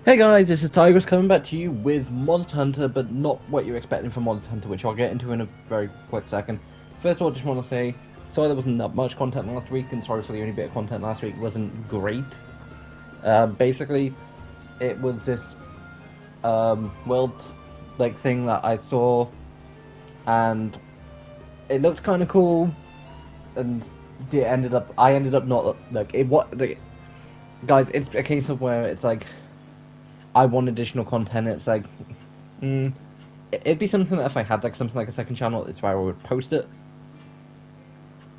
Hey guys, this is Tigers coming back to you with Monster Hunter, but not what you're expecting from Monster Hunter, which I'll get into in a very quick second. First of all, I just want to say, sorry there wasn't that much content last week, and sorry for the only bit of content last week wasn't great. Basically, it was this world thing that I saw, and it looked kind of cool, and I ended up not guys. It's a case of where it's like I want additional content. It's like. It'd be something that if I had something like a second channel, it's where I would post it.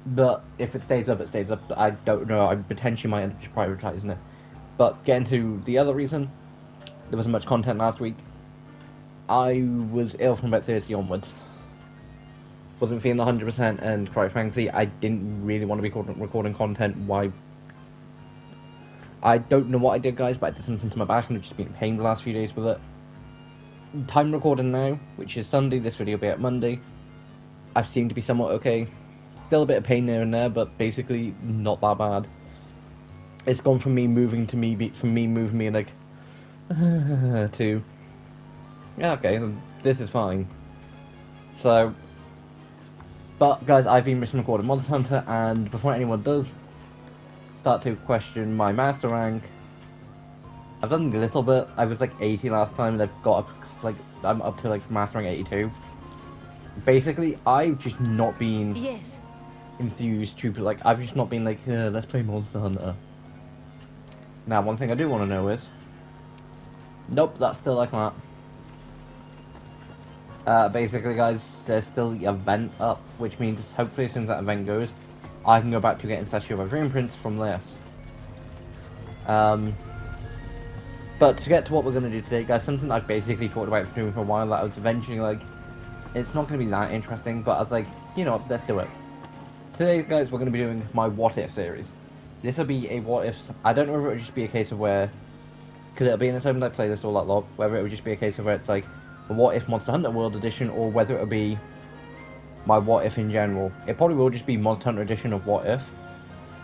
But if it stays up, it stays up. I don't know. I potentially might end up just prioritizing it. But getting to the other reason, there wasn't much content last week. I was ill from about 30 onwards. Wasn't feeling 100%, and quite frankly, I didn't really want to be recording content. Why? I don't know what I did, guys, but I did something to my back, and I've just been in pain the last few days with it. Time recording now, which is Sunday. This video will be out Monday. I seem to be somewhat okay. Still a bit of pain there and there, but basically not that bad. It's gone from me moving to moving me like to yeah, okay, this is fine. So, but guys, I've been missing recording Monster Hunter, and before anyone does start to question my master rank, I've done a little bit. I was like 80 last time, and I've got up I'm up to master rank 82. Basically, I've just not been enthused to I've just not been let's play Monster Hunter. Now, one thing I do want to know is, nope, that's still like that. Basically, guys, there's still the event up, which means hopefully as soon as that event goes, I can go back to getting Session of Dream Prints from this. But to get to what we're going to do today, guys, something I've basically talked about doing for a while, that I was eventually it's not going to be that interesting, but I was like, you know what, let's do it. Today, guys, we're going to be doing my What If series. This will be a What If. I don't know if it would just be a case of where, because it'll be in its own playlist all that lot, whether it would just be a case of where it's like a What If Monster Hunter World Edition, or whether it'll be my What If in general. It probably will just be Monster Hunter Edition of What If.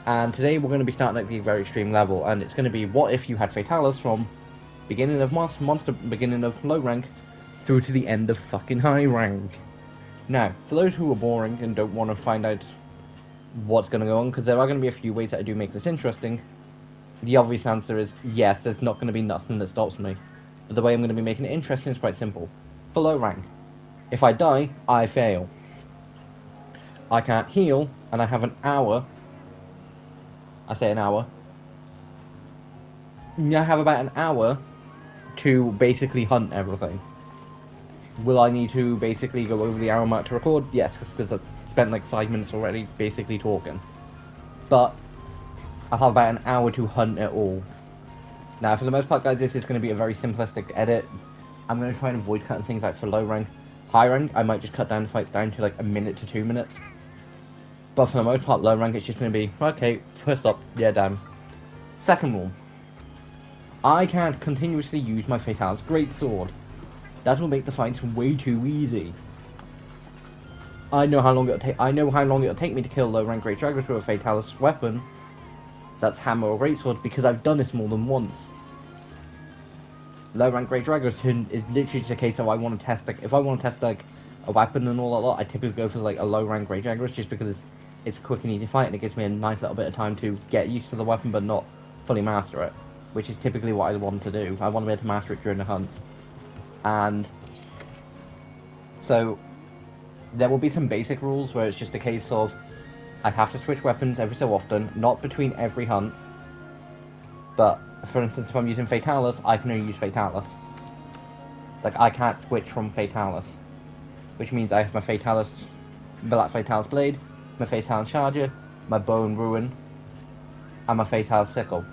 And today we're going to be starting at the very extreme level, and it's going to be what if you had Fatalis from beginning of beginning of low rank through to the end of fucking high rank. Now, for those who are boring and don't want to find out what's going to go on, because there are going to be a few ways that I do make this interesting, the obvious answer is yes, there's not going to be nothing that stops me. But the way I'm going to be making it interesting is quite simple. For low rank, if I die, I fail. I can't heal, and I have an hour. I say an hour. I have about an hour to basically hunt everything. Will I need to basically go over the hour mark to record? Yes, because I've spent 5 minutes already basically talking. But I'll have about an hour to hunt it all. Now, for the most part, guys, this is going to be a very simplistic edit. I'm going to try and avoid cutting things out for low rank. High rank, I might just cut down fights down to a minute to 2 minutes. But for the most part, low rank, it's just going to be, okay, first up, yeah, damn. Second rule. I can't continuously use my Fatalis Greatsword. That will make the fights way too easy. I know how long it'll take me to kill low rank Great Dragons with a Fatalis weapon. That's hammer or greatsword, because I've done this more than once. Low rank Great Dragons is literally just a case of I want to test if I want to test a weapon and all that lot, I typically go for a low rank Great Dragons just because it's a quick and easy fight, and it gives me a nice little bit of time to get used to the weapon but not fully master it, which is typically what I want to do. I want to be able to master it during the hunt. And so there will be some basic rules where it's just a case of I have to switch weapons every so often, not between every hunt, but for instance, if I'm using Fatalis, I can only use Fatalis. I can't switch from Fatalis, which means I have my Fatalis, Black Fatalis Blade, my Fatalis Charger, my Bow and Ruin, and my Fatalis Sickle.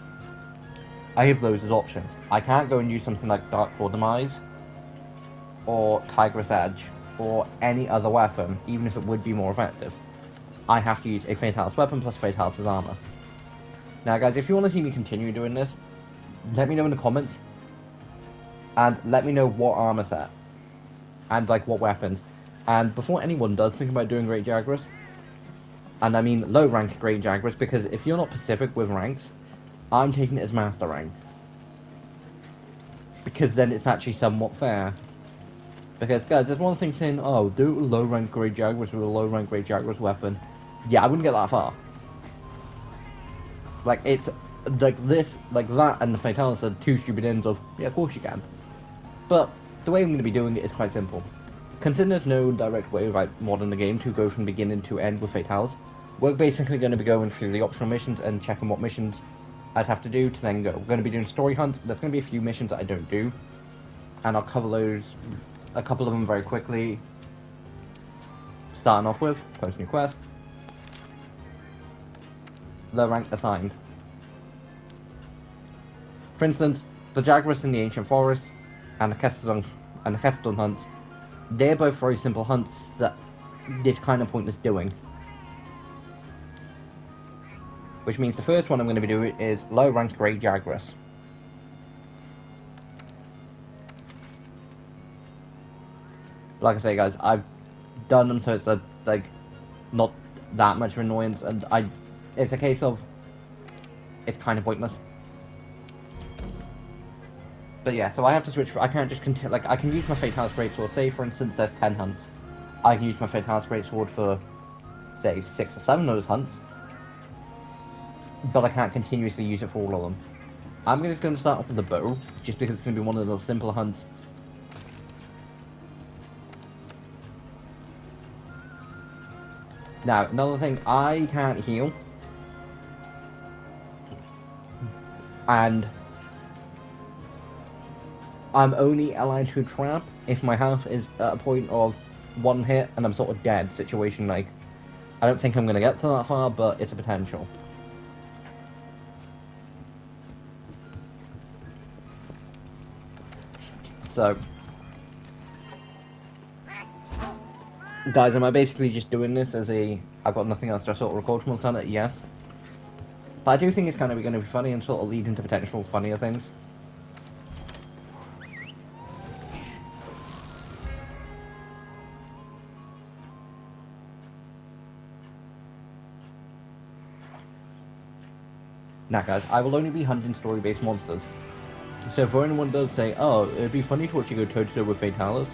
I have those as options. I can't go and use something like Dark Claw Demise, or Tigress Edge, or any other weapon, even if it would be more effective. I have to use a Fatalis weapon plus Fatalis' armor. Now guys, if you want to see me continue doing this, let me know in the comments, and let me know what armor set, and what weapons. And before anyone does think about doing Great Jaguars, and I mean low rank Great Jaguars, because if you're not Pacific with ranks, I'm taking it as Master rank. because then it's actually somewhat fair. Because, guys, there's one thing saying, oh, do low-rank Grey Jaguars with a low-rank Grey Jaguars weapon. Yeah, I wouldn't get that far. Like, it's, like, this, like, that and the fatalis are two stupid ends of, yeah, of course you can. But, the way I'm going to be doing it is quite simple. Considering there's no direct way, like, mod in the game to go from beginning to end with fatalis, we're basically going to be going through the optional missions and checking what missions I'd have to do to then go. We're going to be doing story hunts. There's going to be a few missions that I don't do, and I'll cover those, a couple of them very quickly. Starting off with post new quest, low rank assigned. For instance, the Jaguars in the Ancient Forest and the Keston hunts, they're both very simple hunts that this kind of pointless doing. Which means the first one I'm going to be doing is low rank Grey Jaguars. Like I say, guys, I've done them so it's like not that much of an annoyance, and it's a case of it's kind of pointless. But yeah, so I have to switch. I can't just continue. Like, I can use my fatalis greatsword. Say, for instance, there's 10 hunts. I can use my fatalis greatsword for, say, 6 or 7 of those hunts. But I can't continuously use it for all of them. I'm just going to start off with the bow, just because it's going to be one of the simpler hunts. Now, another thing, I can't heal. And I'm only allowed to trap if my health is at a point of 1 hit and I'm sort of dead situation. Like, I don't think I'm going to get to that far, but it's a potential. So, guys, am I basically just doing this as I've got nothing else to sort of record from on it? Yes. But I do think it's kind of going to be funny and sort of lead into potential funnier things. Now, guys, I will only be hunting story-based monsters. So if anyone does say, oh, it'd be funny to watch you go toe-to-toe with fatalis,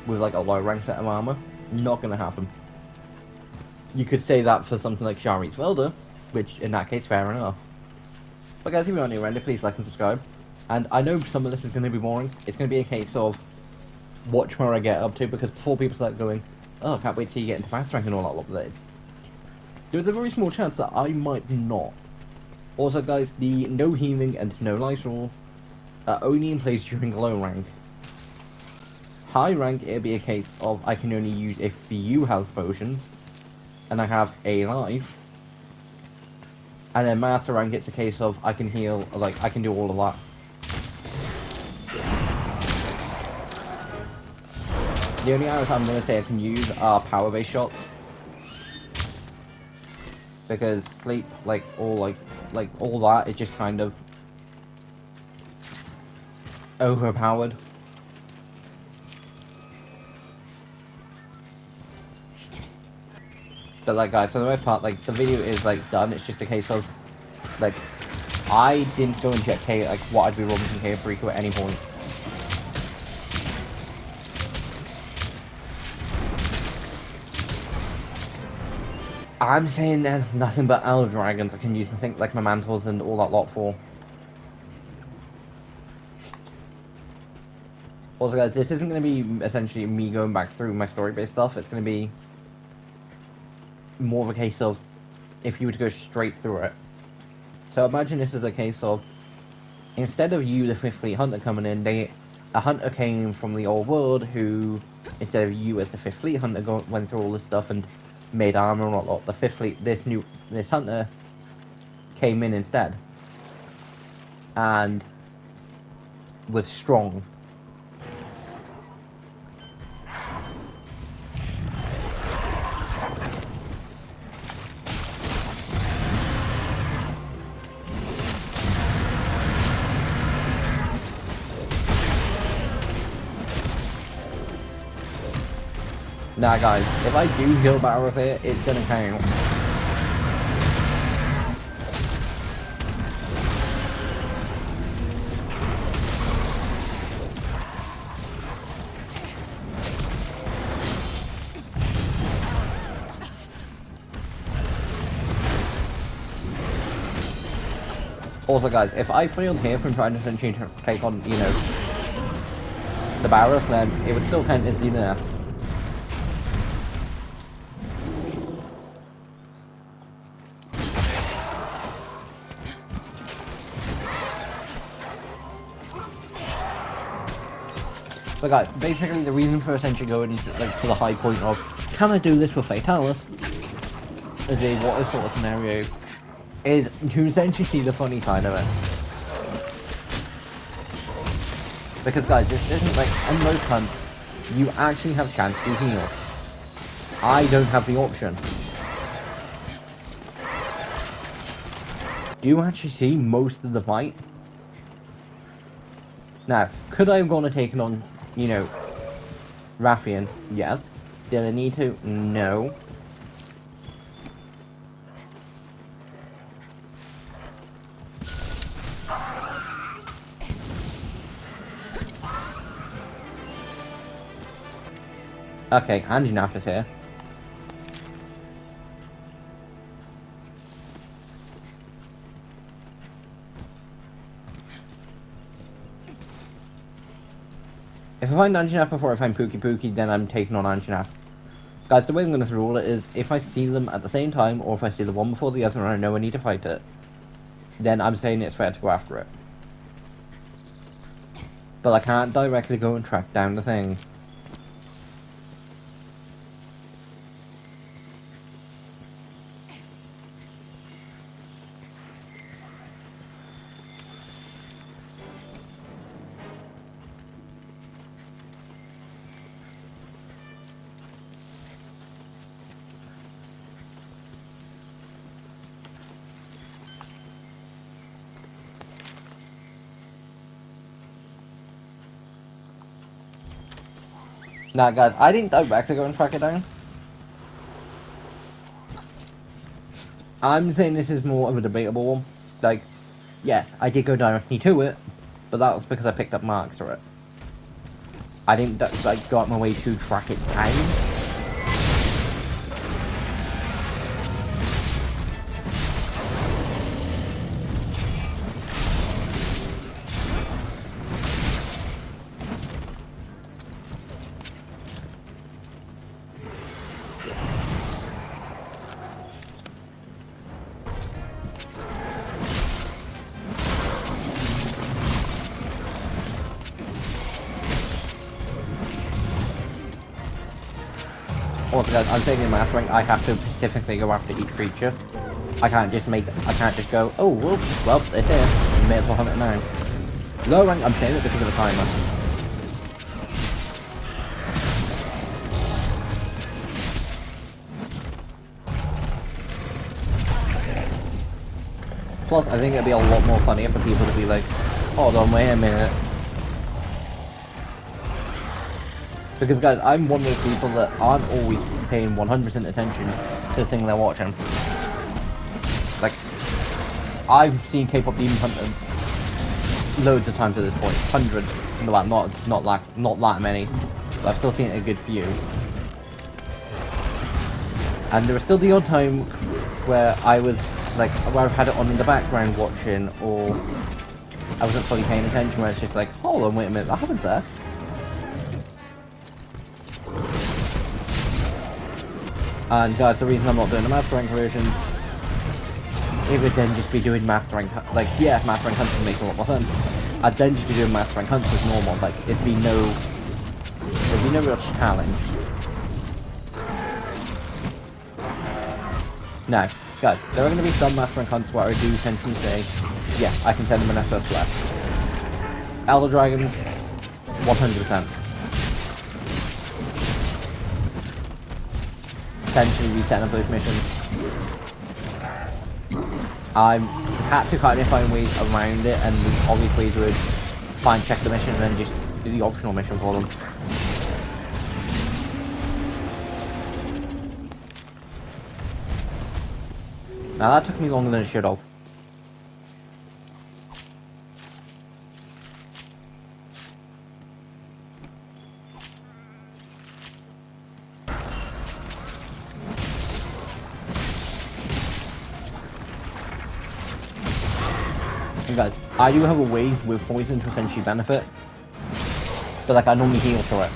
with like a low-rank set of armor, not gonna happen. You could say that for something like Shari's Velda, which in that case, fair enough. But guys, if you're new around, please like and subscribe. And I know some of this is going to be boring. It's going to be a case of watch where I get up to, because before people start going, oh, I can't wait till you get into fast rank and all that, there's a very small chance that I might not. Also, guys, the no healing and no life rule are only in place during low rank. High rank, it'll be a case of I can only use a few health potions, and I have a life. And then master rank, it's a case of I can heal, like, I can do all of that. The only arrows I'm going to say I can use are power-based shots. Because sleep, like all that is just kind of overpowered. But like, guys, for the most part, like, the video is like done. It's just a case of like, I didn't go and check K like what I'd be rolling from K Rico at any point. I'm saying there's nothing but L dragons I can use. I think like my mantles and all that lot for. Also, guys, this isn't going to be essentially me going back through my story-based stuff. It's going to be more of a case of if you were to go straight through it. So imagine this is a case of instead of you, the 5th Fleet Hunter, coming in, a hunter came from the old world who, instead of you as the 5th Fleet Hunter, went through all this stuff and made armor and whatnot. The 5th Fleet, this hunter came in instead and was strong. Nah, guys, if I do heal battle with it, it's gonna count. Also, guys, if I failed here from trying to essentially take on, you know, the Barrows, then it would still count as enough. But guys, basically the reason for essentially going like to the high point of can I do this with fatalis as a what if sort of scenario is to essentially see the funny side of it. Because guys, this isn't like on most hunts you actually have chance to heal. I don't have the option. Do you actually see most of the fight? Now, could I have gone and taken on, you know, Raffian? Yes. Did I need to? No. Okay, Anjanath is here. If I find Anjanath before I find Pookie Pookie, then I'm taking on Anjanath. Guys, the way I'm going to rule it is, if I see them at the same time, or if I see the one before the other and I know I need to fight it, then I'm saying it's fair to go after it. But I can't directly go and track down the thing. Nah, guys, I didn't directly go and track it down. I'm saying this is more of a debatable one. Like, yes, I did go directly to it, but that was because I picked up marks for it. I didn't, like, go out my way to track it down. Also, guys, I'm saying in Mass Rank, I have to specifically go after each creature. I can't just go, oh, well, it's here. You may as well hunt it now. Low rank, I'm saying it because of the timer. Plus, I think it'd be a lot more funnier for people to be like, hold on, wait a minute. Because guys, I'm one of those people that aren't always paying 100% attention to the thing they're watching. Like, I've seen K-pop Demon Hunter loads of times at this point, hundreds. Well, not that many, but I've still seen it a good few. And there was still the odd time where I was like, where I've had it on in the background watching, or I wasn't fully paying attention, where it's just like, hold on, wait a minute, that happens there. And guys, the reason I'm not doing the Master Rank version, it would then just be doing Master Rank, like, yeah, Master Rank Hunts would make a lot more sense. I'd then just be doing Master Rank Hunts as normal, like, there'd be no real challenge. Now, guys, there are going to be some Master Rank Hunts where I do essentially say, yeah, I can send them an FS left. Elder Dragons, 100%. Essentially resetting up those missions. I've had to kind of find ways around it, and the obvious ways would check the mission and then just do the optional mission for them. Now that took me longer than it should have. I do have a way with poison to essentially benefit, but like I normally heal for it.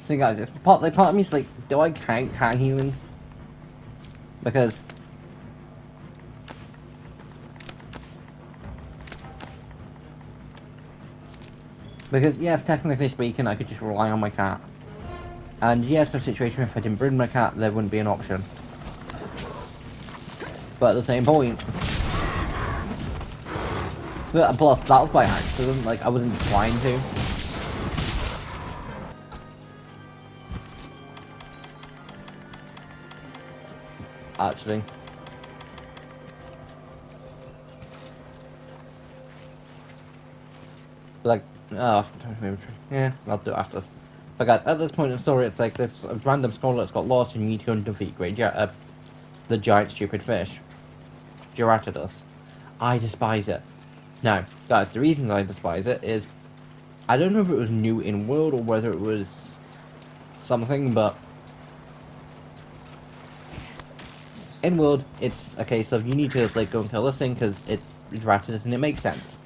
So guys, it's part of me is like, do I count cat healing? Because yes, technically speaking, I could just rely on my cat. And yes, in a situation if I didn't bring my cat, there wouldn't be an option. But at the same point, but plus that was by accident. Like I wasn't trying to. Actually. But like, oh, yeah, I'll do it after this. But guys, at this point in the story, it's like this random scholar that's got lost and you need to go and defeat the giant stupid fish. Geratidus. I despise it. Now, guys, the reason I despise it is, I don't know if it was new in world or whether it was something, but in world, it's a case of you need to like go and kill this thing because it's Geratidus and it makes sense.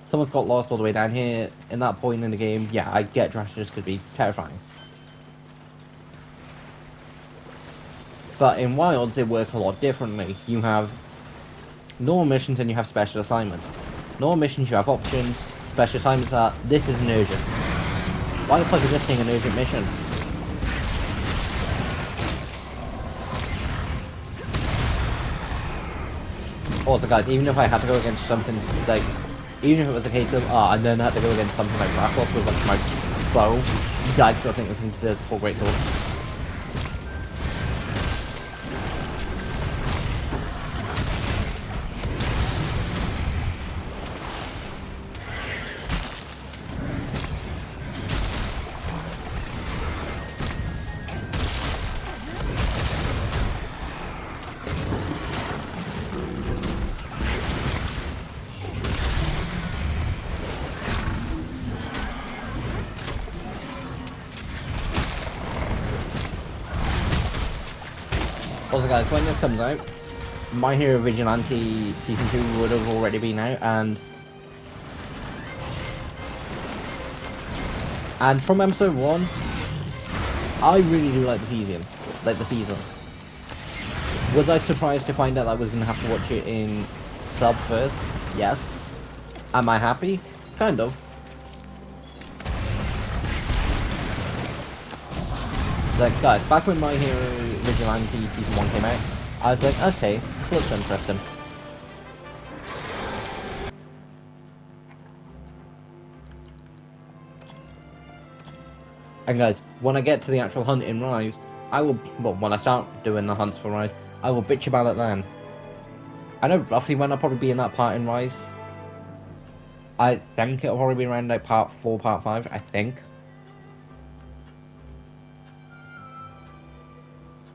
Someone's got lost all the way down here. In that point in the game, yeah, I get Geratidus could be terrifying. But in Wilds, it works a lot differently. You have normal missions and you have special assignments. Normal missions, you have options. Special assignments are, this is an urgent. Why the fuck is this thing an urgent mission? Also guys, even if I had to go against something like, even if it was a case of, and then I had to go against something like Rakdos with like my bow, I still think this thing deserves a full great sword. Also guys, when this comes out, My Hero Vigilante Season 2 would have already been out, and from episode 1, I really do like the season. Was I surprised to find out I was going to have to watch it in subs first? Yes. Am I happy? Kind of. Like, guys, back when My Hero Vigilante Season 1 came out, I was like, okay, this looks interesting. And guys, when I get to the actual hunt in Rise, when I start doing the hunts for Rise, I will bitch about it then. I know roughly when I'll probably be in that part in Rise. I think it'll probably be around like part 4, part 5, I think.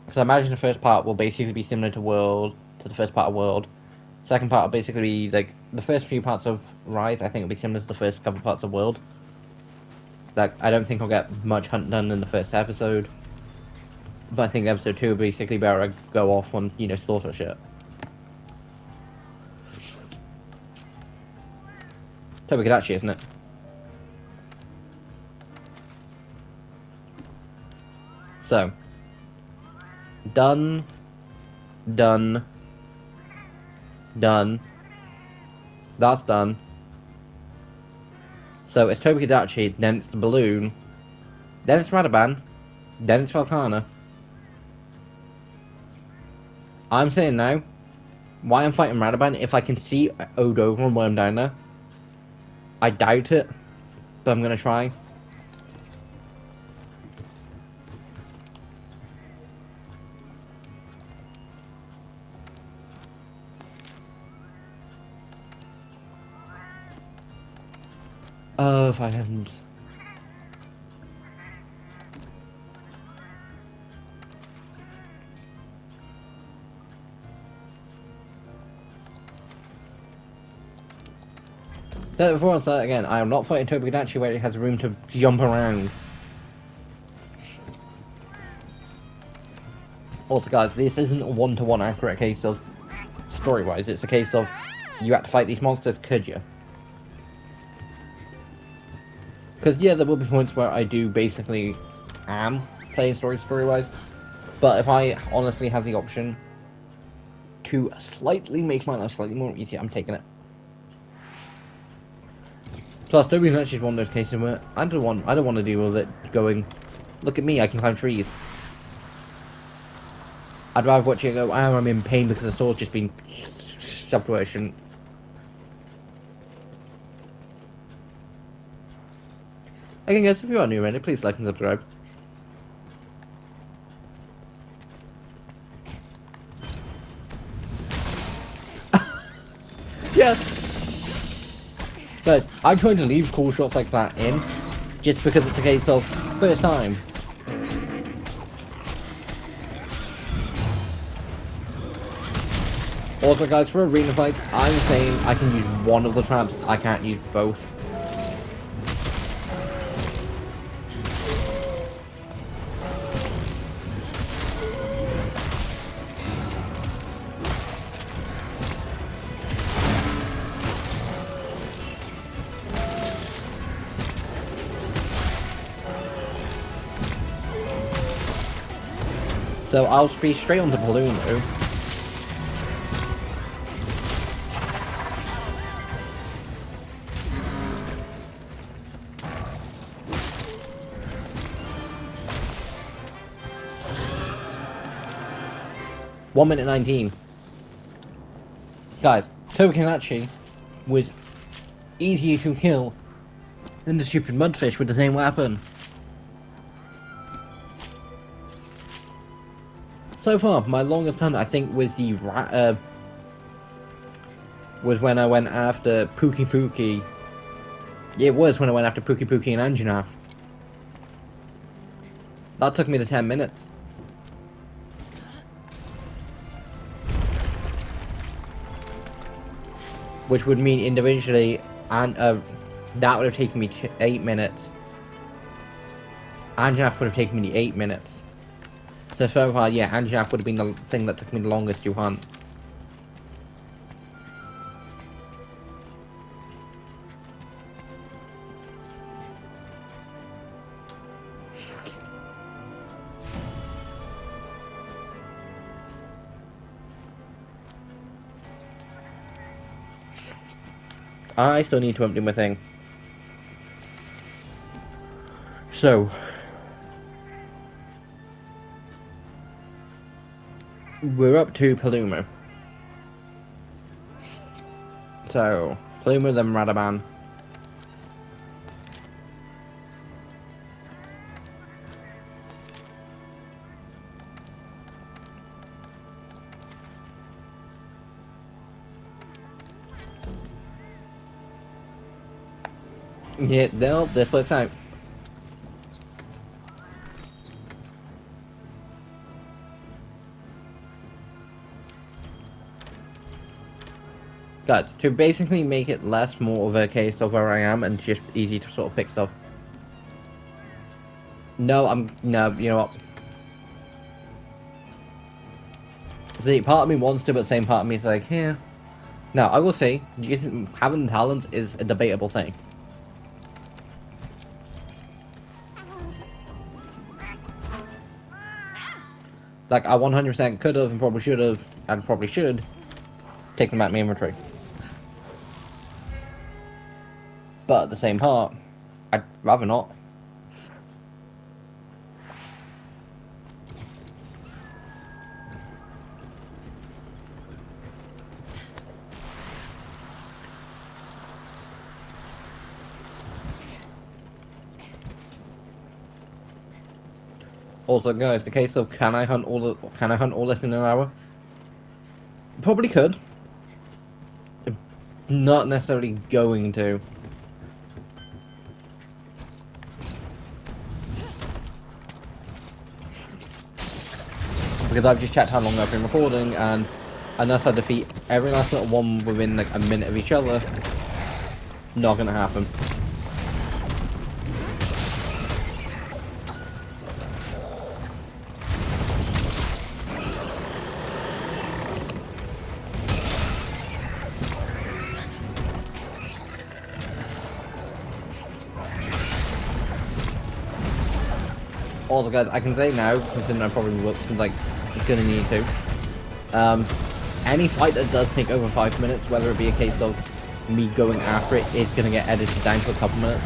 Because I imagine the first part will basically be similar to the first part of World. Second part will basically be like the first few parts of Rise. I think it'll be similar to the first couple parts of World. Like I don't think I'll get much hunt done in the first episode, but I think episode 2 will basically better go off on slaughter shit. Tomodachi, isn't it? So. Done. That's done. So it's Tomodachi, then it's the balloon, then it's Radaban, then it's Valkana. I'm saying now, why I'm fighting Radaban if I can see Odo from when I'm down there. I doubt it, but I'm gonna try. Oh, if I hadn't. Before I start again, I am not fighting Tobidachi where it has room to jump around. Also, guys, this isn't a one-to-one accurate case of story-wise. It's a case of you had to fight these monsters, could you? Because, yeah, there will be points where I do basically am playing story-wise. But if I honestly have the option to slightly make my life slightly more easy, I'm taking it. Plus, Tobidachi is one of those cases where I don't want to deal with it going, look at me, I can climb trees. I'd rather watch it go, I'm in pain because the sword's just been shoved where it shouldn't. Again, guys, if you are new around it, please like and subscribe. Yes! Guys, I'm trying to leave cool shots like that in, just because it's a case of first time. Also, guys, for arena fights, I'm saying I can use one of the traps, I can't use both. So I'll be straight on the balloon though. One minute 19. Guys, Tobidachi was easier to kill than the stupid mudfish with the same weapon. So far, my longest hunt, I think, was the was when I went after Pookie. It was when I went after Pookie and Anjanath. That took me to 10 minutes. Which would mean individually, and that would have taken me 8 minutes. Anjanath would have taken me 8 minutes. So far, yeah, Anjanath would have been the thing that took me the longest to hunt. I still need to empty my thing. So, we're up to Paluma. So, Paluma, then Radaban. Yeah, they'll split out. Guys, to basically make it less more of a case of where I am and just easy to sort of pick stuff. No, you know what? See, part of me wants to, but the same part of me is like, yeah. Now, I will say, having talents is a debatable thing. Like, I 100% could have and probably should have, and probably should, take them out of my inventory. But at the same part, I'd rather not. Also, guys, the case of can I hunt all this in an hour? Probably could. Not necessarily going to. Because I've just checked how long I've been recording, and unless I defeat every last little one within like a minute of each other, not gonna happen. Also, guys, I can say now, considering I probably will, since like gonna need to. Any fight that does take over 5 minutes, whether it be a case of me going after it, is gonna get edited down to a couple minutes.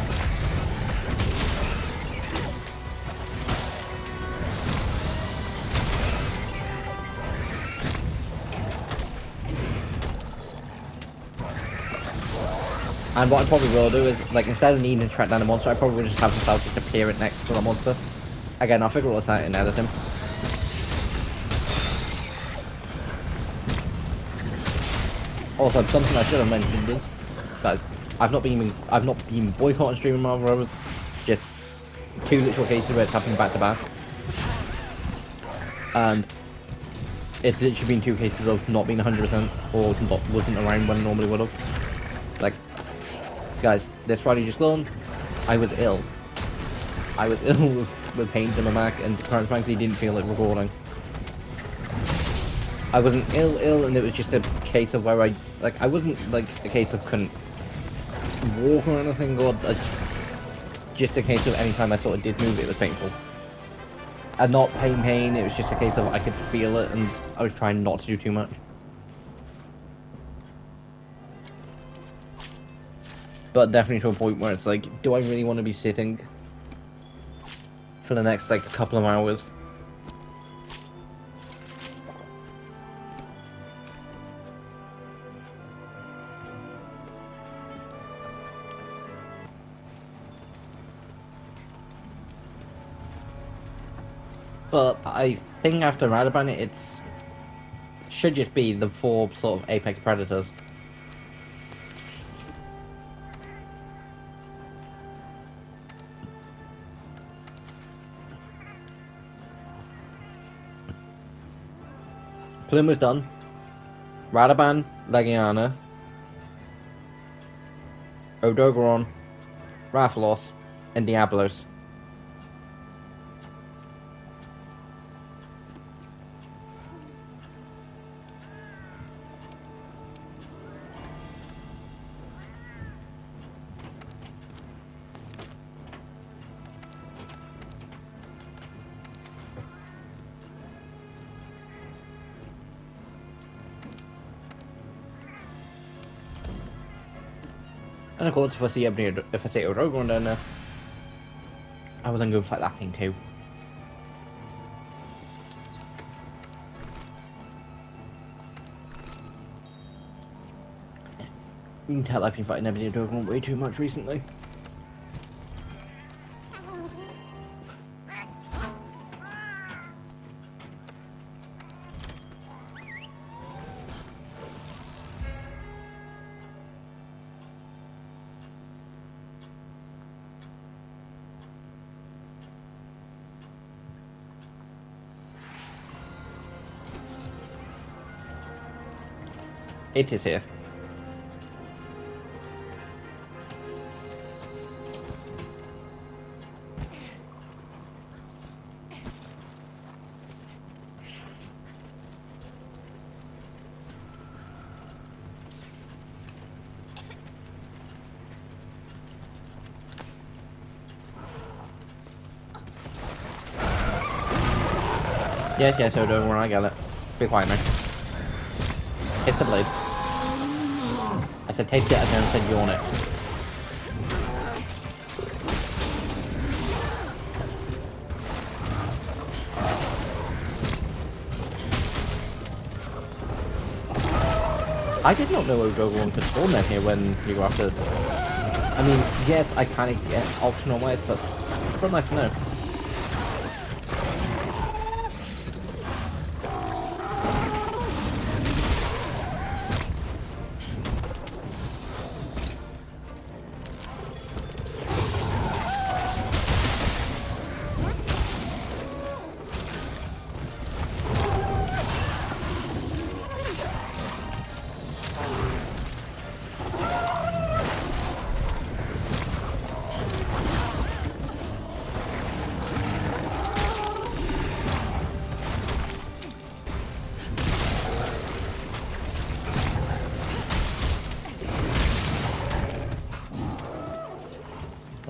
And what I probably will do is, like, instead of needing to track down a monster, I probably will just have myself just appear it next to the monster. Again, I'll figure all this out in editing. Also, something I should have mentioned is, guys, I've not been boycotting streaming Marvel Rovers. Just 2 literal cases where it's happened back to back, and it's literally been 2 cases of not being 100% or wasn't around when I normally would have. Like, guys, this Friday just gone, I was ill. I was ill with pains in my back, and quite frankly didn't feel like recording. I wasn't ill, and it was just a case of where I wasn't like a case of couldn't walk or anything, or just a case of any time I sort of did move, it was painful. And not pain, it was just a case of I could feel it, and I was trying not to do too much. But definitely to a point where it's like, do I really want to be sitting for the next like couple of hours? But I think after Radaban, it's should just be the 4 sort of apex predators. Pluma's done. Radaban, Legiana, Odogoron, Rathalos, and Diablos. And of course, if I see Odogoron down there, I will then go fight that thing too. You can tell I've been fighting Ebony Odogoron way too much recently. It is here. Yes, Odogoron, I got it. Be quiet now. It's the blade. I said taste it, and then I said yawn it. I did not know Odogoron could spawn down here when you go after. I mean, yes, I kind of get optional ways, but it's still nice to know.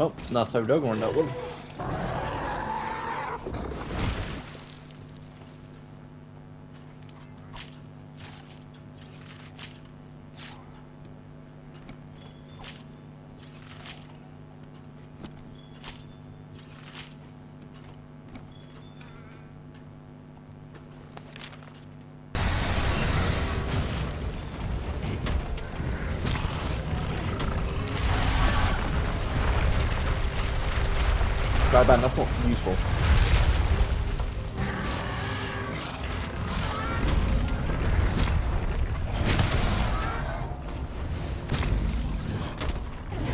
Oh, not so dog on that one. Right, man, that's not useful.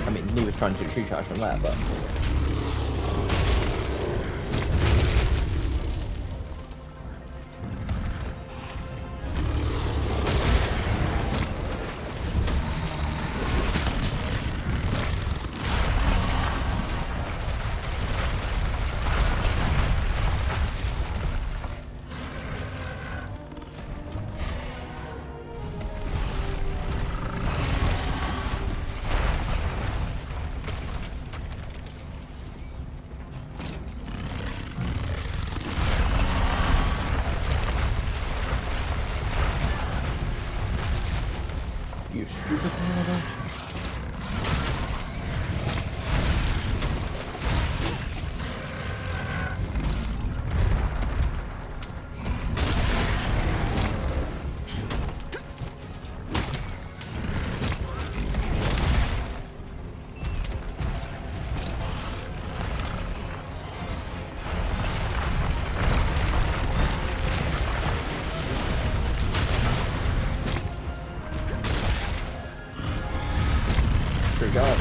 I mean, he was trying to do tree charge from there, but... You stupid mother. Good God.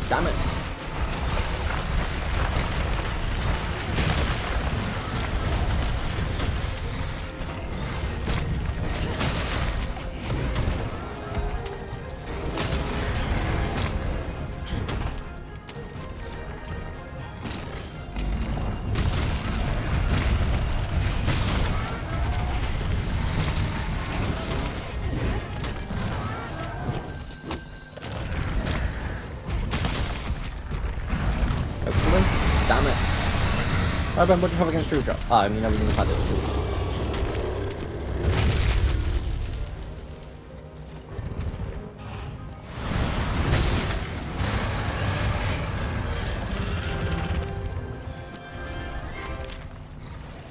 Damn it. Excellent. Damn it. Alright, Ben, what do you have against True Drop? I mean, everything's had it.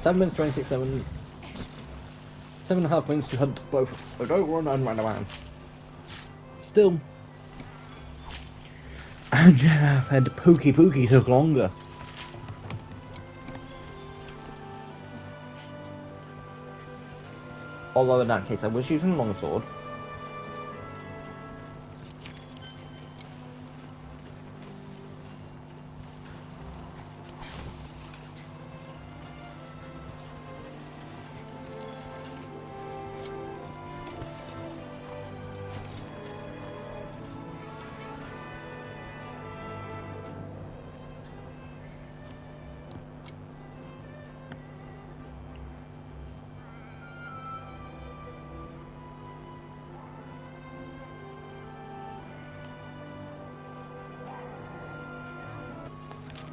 7 minutes 26, 7.5 minutes to hunt both a Dogron and Ranaman. Still. And Jeff and Pookie took longer. Although in that case I was using a longsword.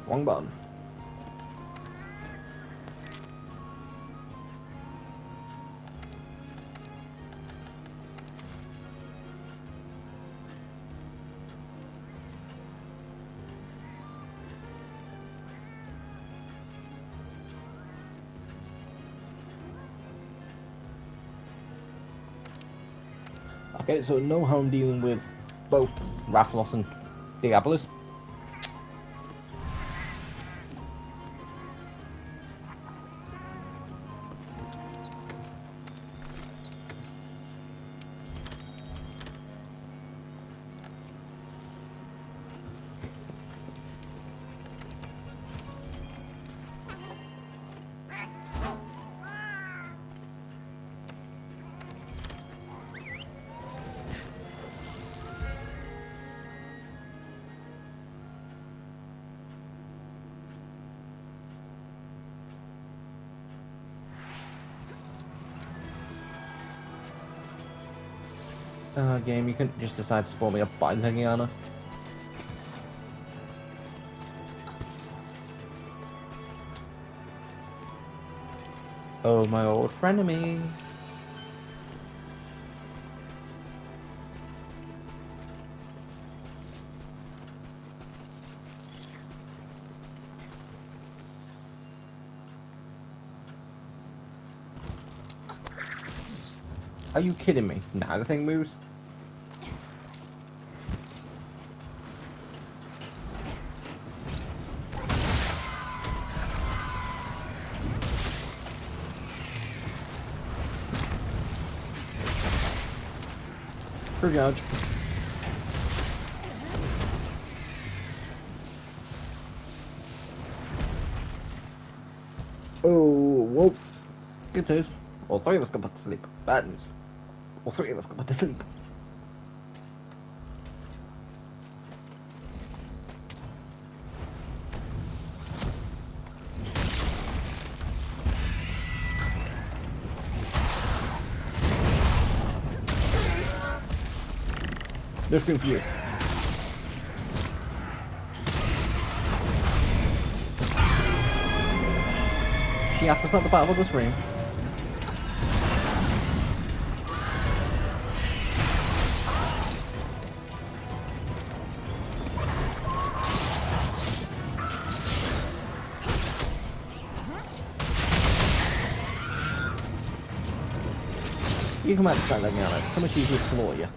Wrong button. Okay, so no harm dealing with both Rathlos and Diabolus. Game, you couldn't just decide to spawn me up by Legiana. Oh, my old frenemy. Are you kidding me? Now the thing moves. For judge. Oh, whoa. Good news. All three of us got put to sleep. Bad news. All three of us got put to sleep. No scream for you. She asked us not to battle with the scream. You come out and start letting me out. It's so much easier to slaughter you.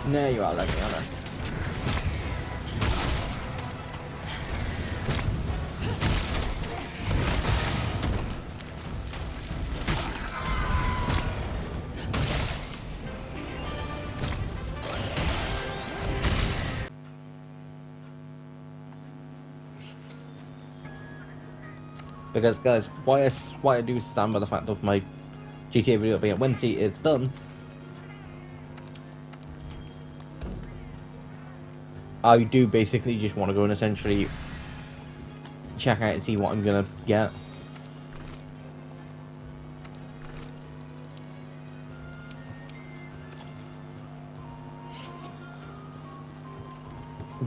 There you are, let me out. Because guys, why I do stand by the fact of my GTA video being Wednesday is done. I do basically just want to go and essentially check out and see what I'm gonna get.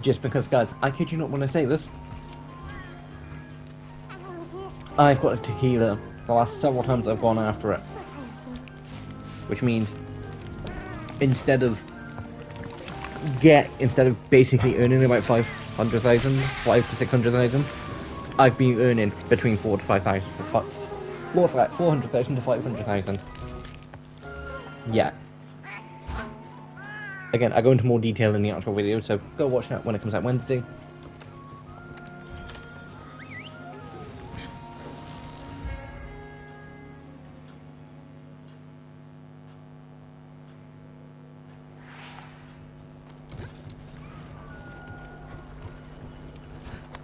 Just because, guys, I kid you not when I say this, I've got a tequila the last several times I've gone after it. Which means, instead of basically earning about 500,000, 5 to 600,000, I've been earning between 4 to 5,000, 400,000 to 500,000. Yeah. Again, I go into more detail in the actual video, so go watch that when it comes out Wednesday.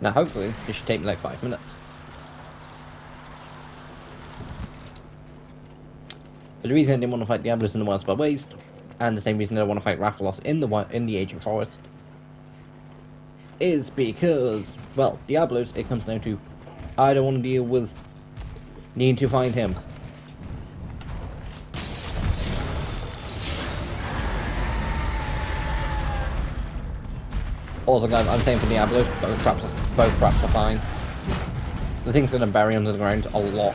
Now, hopefully, this should take me like 5 minutes. But the reason I didn't want to fight Diablos in the Wild Spell Waste, and the same reason I don't want to fight Rathalos in the Ancient Forest, is because, well, Diablos, it comes down to, I don't want to deal with needing to find him. Also, guys, I'm saying for Diablos, both traps are fine. The thing's gonna bury under the ground a lot.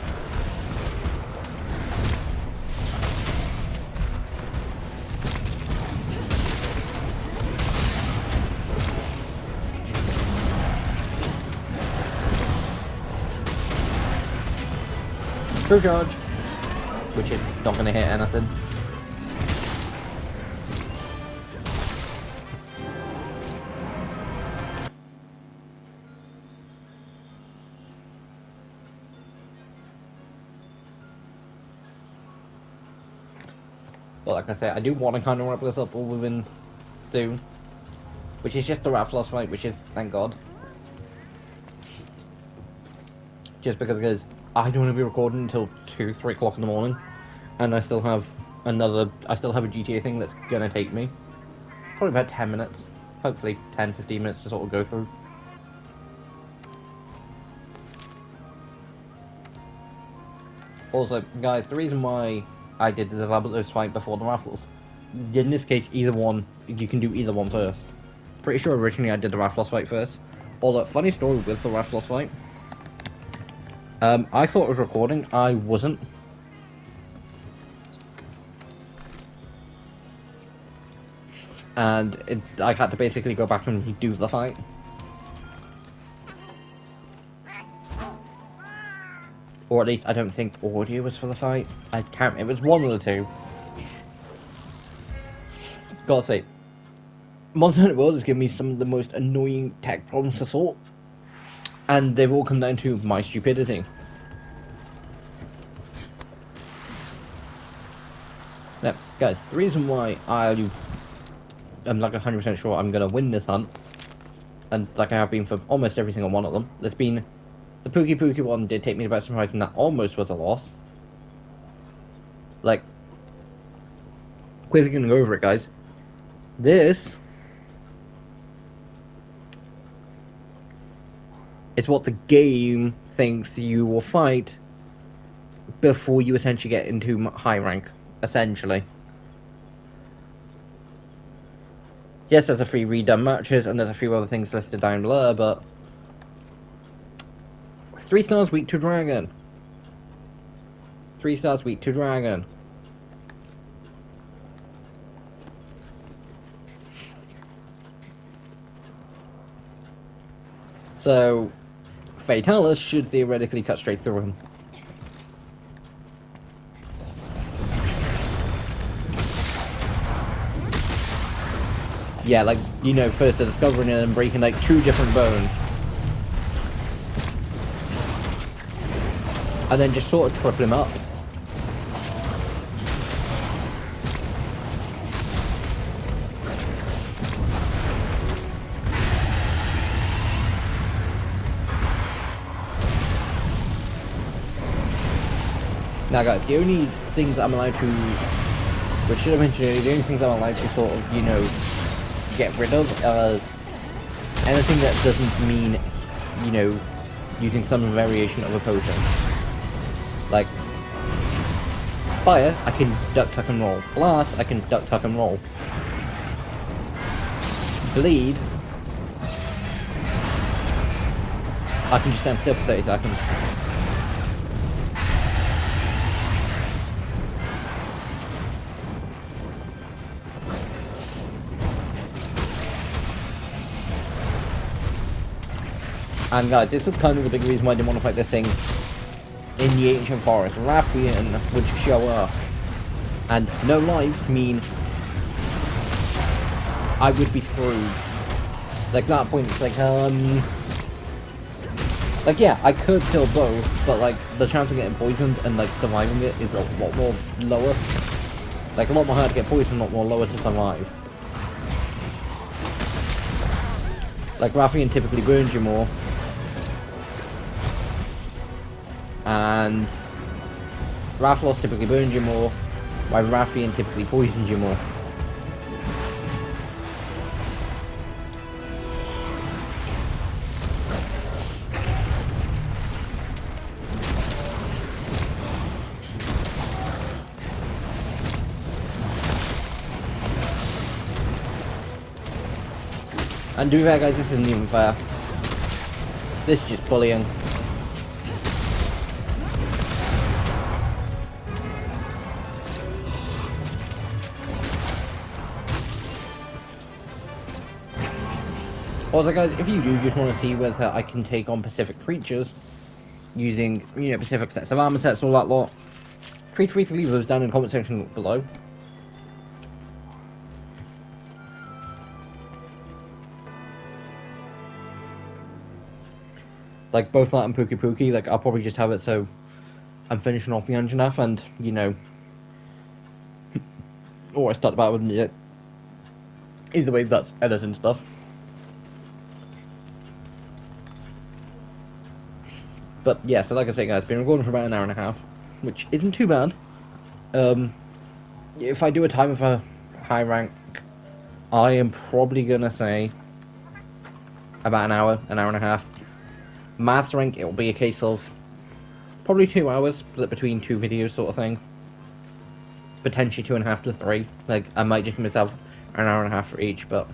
True charge, which is not gonna hit anything. But like I said, I do want to kind of wrap this up all within soon, which is just the Rathalos fight, which is, thank God. just because I don't want to be recording until 2, 3 o'clock in the morning, and I still have a GTA thing that's gonna take me probably about 10 minutes, hopefully 10, 15 minutes to sort of go through. Also, guys, the reason why I did the Labyrinthos fight before the Raffles, in this case, either one, you can do either one first. Pretty sure originally I did the Raffles fight first. Although, funny story with the Raffles fight, I thought it was recording, I wasn't. And I had to basically go back and redo the fight. Or at least I don't think audio was for the fight. I can't. It was one of the two. Gotta say, Monster Hunter World has given me some of the most annoying tech problems to solve, and they've all come down to my stupidity. Now, guys, the reason why I'm like 100% sure I'm gonna win this hunt, and like I have been for almost every single one of them, there's been the Pookie one did take me by surprise, and that almost was a loss. Like, quickly going over it, guys. This is what the game thinks you will fight before you essentially get into high rank, essentially. Yes, there's a few redone matches, and there's a few other things listed down below, but 3 stars weak to Dragon. 3 stars weak to Dragon. So, fatalis should theoretically cut straight through him. Yeah, like, you know, first discovering it and breaking like 2 different bones. And then just sort of triple him up. Now guys, the only things I'm allowed to, which should have mentioned earlier, the only things I'm allowed to sort of, you know, get rid of is anything that doesn't mean, you know, using some variation of a potion. Like, fire, I can duck, tuck, and roll. Blast, I can duck, tuck, and roll. Bleed, I can just stand still for 30 seconds. And guys, this is kind of the big reason why I didn't want to fight this thing in the ancient forest. Rathian would show up, and no lives mean I would be screwed. Like that point, it's like yeah, I could kill both, but like the chance of getting poisoned and like surviving it is a lot more lower. Like a lot more hard to get poisoned, a lot more lower to survive. Like Rathian typically burns you more. And Rafflos typically burns you more, while Rathian typically poisons you more. And to be fair guys, this isn't even fair. This is just bullying. Also guys, if you do just want to see whether I can take on Pacific creatures using, you know, Pacific sets of armor sets, all that lot, free to leave those down in the comment section below. Like both that and Pookie, like I'll probably just have it so I'm finishing off the Anjanath and, you know, or I start the battle with it. Either way, that's editing stuff. But yeah, so like I say, guys, been recording for about an hour and a half, which isn't too bad. If I do a time of a high rank, I am probably gonna say about an hour and a half. Master rank, it'll be a case of probably 2 hours, split between two videos, sort of thing. Potentially 2.5 to 3. Like, I might just give myself an hour and a half for each, but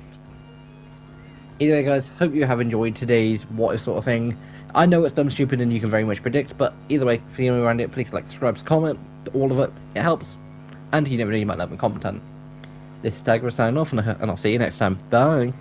either way, guys, hope you have enjoyed today's what if sort of thing. I know it's dumb, stupid, and you can very much predict, but either way, if you're new around it, please like, subscribe, comment, all of it. It helps. And you never know, you might love and content. This is Tiger signing off, and I'll see you next time. Bye.